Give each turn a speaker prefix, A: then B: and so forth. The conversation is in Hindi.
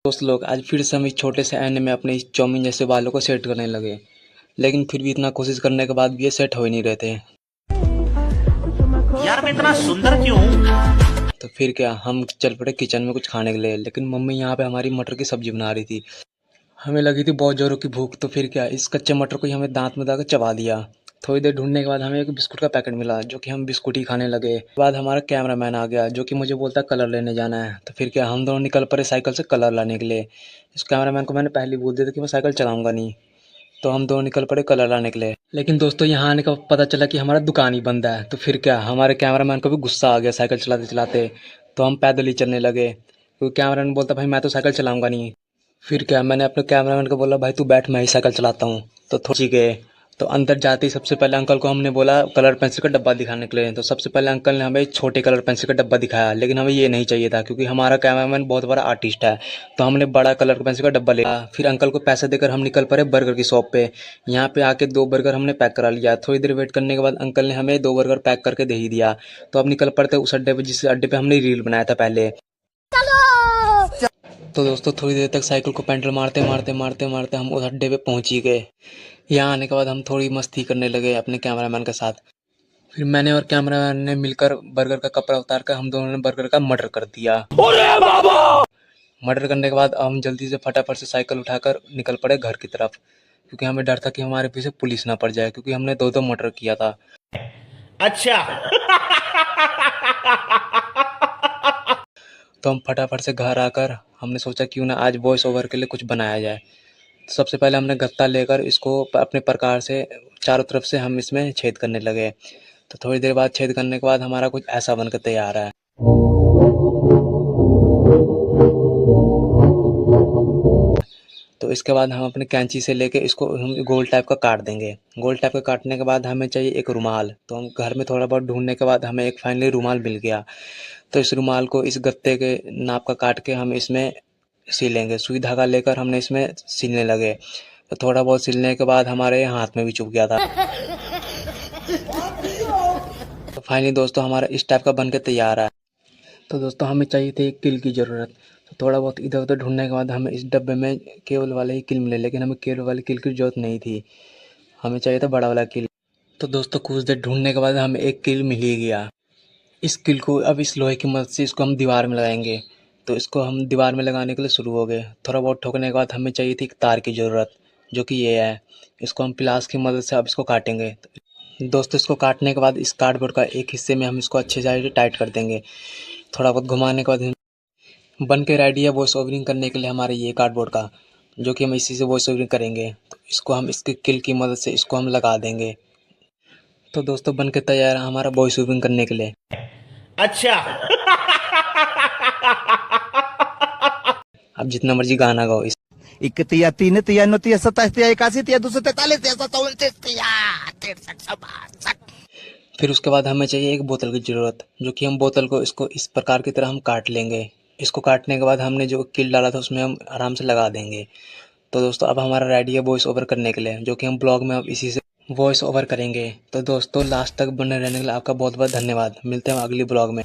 A: दोस्त लोग आज फिर से हम इस छोटे से आईने में अपने इस चाउमीन जैसे बालों को सेट करने लगे, लेकिन फिर भी इतना कोशिश करने के बाद भी ये सेट हो ही नहीं रहे थे।
B: यार मैं इतना सुंदर क्यों हूँ?
A: तो फिर क्या, हम चल पड़े किचन में कुछ खाने के लिए, लेकिन मम्मी यहाँ पे हमारी मटर की सब्जी बना रही थी। हमें लगी थी बहुत जोरों की भूख, तो फिर क्या, इस कच्चे मटर को ही हमें दांत में दाकर चबा दिया। थोड़ी देर ढूंढने के बाद हमें एक बिस्कुट का पैकेट मिला, जो कि हम बिस्कुट ही खाने लगे। बाद हमारा कैमरामैन आ गया, जो कि मुझे बोलता कलर लेने जाना है। तो फिर क्या, हम दोनों निकल पड़े साइकिल से कलर लाने के लिए। इस कैमरामैन को मैंने पहले ही बोल दिया था कि मैं साइकिल चलाऊंगा नहीं, तो हम दोनों निकल पड़े कलर लाने के लिए। लेकिन दोस्तों यहाँ आने का पता चला कि हमारा दुकान ही बंद है। तो फिर क्या, हमारे कैमरामैन को भी गुस्सा आ गया साइकिल चलाते चलाते। तो हम पैदल ही चलने लगे, क्योंकि कैमरामैन बोलता भाई मैं तो साइकिल चलाऊंगा नहीं। फिर क्या, मैंने अपने कैमरामैन को बोला भाई तू बैठ, मैं ही साइकिल चलाता हूँ। तो थोड़ी गए, तो अंदर जाते ही सबसे पहले अंकल को हमने बोला कलर पेंसिल का डब्बा दिखाने के लिए। तो सबसे पहले अंकल ने हमें छोटे कलर पेंसिल का डब्बा दिखाया, लेकिन हमें ये नहीं चाहिए था, क्योंकि हमारा कैमरामैन बहुत बड़ा आर्टिस्ट है। तो हमने बड़ा कलर पेंसिल का डब्बा लिया। फिर अंकल को पैसे देकर हम निकल पड़े बर्गर की शॉप पे। यहाँ पे आके 2 बर्गर हमने पैक करा लिया। थोड़ी देर वेट करने के बाद अंकल ने हमें 2 बर्गर पैक करके दे ही दिया। तो अब निकल पड़ते उस अड्डे पे, जिस अड्डे पे हमने रील बनाया था पहले। तो दोस्तों थोड़ी देर तक साइकिल को पेंडल मारते मारते मारते मारते हम उस अड्डे पे पहुंच ही गए। यहाँ आने के बाद हम थोड़ी मस्ती करने लगे अपने कैमरामैन के साथ। फिर मैंने और कैमरामैन ने मिलकर बर्गर का कपड़ा उतार कर हम दोनों ने बर्गर का मर्डर कर दिया। मर्डर करने के बाद हम जल्दी से फटाफट से साइकिल उठाकर निकल पड़े घर की तरफ, क्योंकि हमें डर था कि हमारे पीछे पुलिस ना पड़ जाए, क्योंकि हमने 2 मर्डर किया था।
B: अच्छा।
A: तो हम फटाफट से घर आकर हमने सोचा क्यों ना आज वॉइस ओवर के लिए कुछ बनाया जाए। तो सबसे पहले हमने गत्ता लेकर इसको अपने प्रकार से चारों तरफ से हम इसमें छेद करने लगे। तो थोड़ी देर बाद छेद करने के बाद हमारा कुछ ऐसा बनकर तैयार है। तो इसके बाद हम अपने कैंची से लेके इसको हम गोल टाइप का काट देंगे। गोल टाइप का काटने के बाद हमें चाहिए एक रुमाल। तो हम घर में थोड़ा बहुत ढूंढने के बाद हमें एक फाइनली रुमाल मिल गया। तो इस रुमाल को इस गत्ते के नाप का काट के हम इसमें सिलेंगे। सुई धागा लेकर हमने इसमें सिलने लगे। तो थोड़ा बहुत सिलने के बाद हमारे हाथ में भी चुभ गया था। तो फाइनली दोस्तों हमारा इस टाइप का बन के तैयार है। तो दोस्तों हमें चाहिए थी एक किल की ज़रूरत। तो थोड़ा बहुत इधर उधर ढूंढने के बाद हमें इस डब्बे में केबल वाले ही किल मिले, लेकिन हमें केबल वाले किल की ज़रूरत नहीं थी, हमें चाहिए था बड़ा वाला किल। तो दोस्तों कुछ देर ढूंढने के बाद हमें एक किल मिल ही गया। इस किल को अब इस लोहे की मदद से इसको हम दीवार में लगाएंगे। तो इसको हम दीवार में लगाने के लिए शुरू हो गए। थोड़ा बहुत ठोकने के बाद हमें चाहिए थी एक तार की ज़रूरत, जो कि ये है। इसको हम प्लास की मदद से अब इसको काटेंगे। दोस्तों इसको काटने के बाद इस कार्डबोर्ड का एक हिस्से में हम इसको अच्छे से टाइट कर देंगे। थोड़ा बहुत घुमाने के बाद बन के रेडी है वॉइस ओवरिंग करने के लिए हमारे ये कार्डबोर्ड का, जो कि हम इसी से वॉइस ओवरिंग करेंगे। तो इसको हम इसके किल की मदद से इसको हम लगा देंगे। तो दोस्तों बन के तैयार है हमारा वॉइस ओवरिंग करने के लिए।
B: अच्छा।
A: अब जितना मर्जी गाना गाओ। इस
C: इकतिया तीन तिया नोतिया 27 तिया 81 तिया 243 तिया 729 तिया 63
A: फिर उसके बाद हमें चाहिए एक बोतल की ज़रूरत, जो कि हम बोतल को इसको इस प्रकार की तरह हम काट लेंगे। इसको काटने के बाद हमने जो किल डाला था उसमें हम आराम से लगा देंगे। तो दोस्तों अब हमारा रेडी है वॉइस ओवर करने के लिए, जो कि हम ब्लॉग में अब इसी से वॉइस ओवर करेंगे। तो दोस्तों लास्ट तक बने रहने के लिए आपका बहुत बहुत धन्यवाद। मिलते हैं अगली ब्लॉग में।